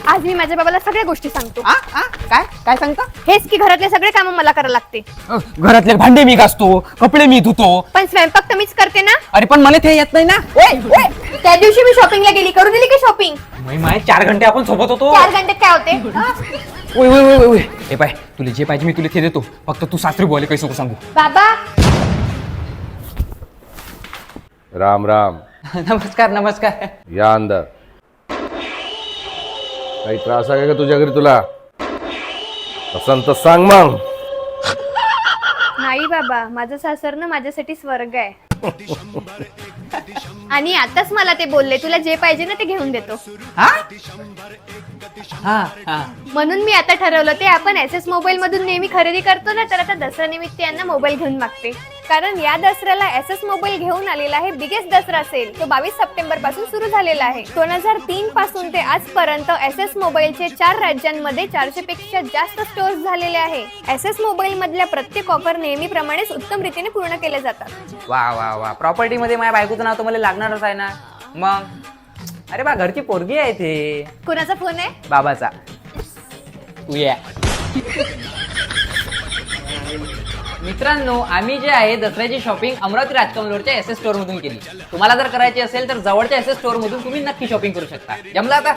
आज मी माझ्या बाबाला सगळ्या गोष्टी सांगतो. काय काय सांगता? हेच की घरातले सगळे काम मला करायला लागते. घरातले भांडे मी घासतो, कपडे मी धुतो. पण स्वयंपाक तर मीच करते ना. अरे पण मला ते येत नाही ना. त्या दिवशी मी शॉपिंगला गेली, करू दिली की शॉपिंग? माय 4 घंटे आपण सोबत होतो. 4 घंटे काय होते? ओय हे पाय, तुला जे पाहिजे मी तुला ते देतो, फक्त तू सासरी बोले काही नको सांगू. बाबा राम राम. नमस्कार नमस्कार. या अंदर. काही त्रास आहे का तुझ्या घरी तुला? असं तर सांग मग. नाही बाबा, माझं सासर ना माझ्यासाठी स्वर्ग आहे. आणि आताच मला ते बोलले, तुला जे पाहिजे ना ते घेऊन देतो. म्हणून मी आता ठरवलं ते आपण SS मोबाईल मधून नेहमी खरेदी करतो ना, तर आता दसरा निमित्त यांना मोबाईल घेऊन मागते. कारण या दसऱ्याला SS मोबाईल घेऊन आलेला आहे बिगेस्ट दसरा सेल. तो 22 सप्टेंबर पासून सुरू झालेला आहे. 2003 पासून ते आजपर्यंत SS मोबाईलचे 4 राज्यांमध्ये 400 पेक्षा जास्त स्टोअर्स झालेले आहे. SS मोबाईल मधल्या प्रत्येक ऑफर नेहमीप्रमाणेच उत्तम रीतीने पूर्ण केले जातात. वा वा वा. प्रॉपर्टी मध्ये माझ्या बायकोचं नाव तर मला लागणारच आहे ना. मग अरे बा, घरची पोरगी आहे ते. कुणाचा फोन आहे? बाबाचा. तू या. मित्रांनो, आम्ही जे आहे दसऱ्याची शॉपिंग अमरावती राजकमलोरच्या SS स्टोअर मधून केली. तुम्हाला जर करायची असेल तर जवळच्या SS स्टोअर मधून तुम्ही नक्की शॉपिंग करू शकता. जमला आता?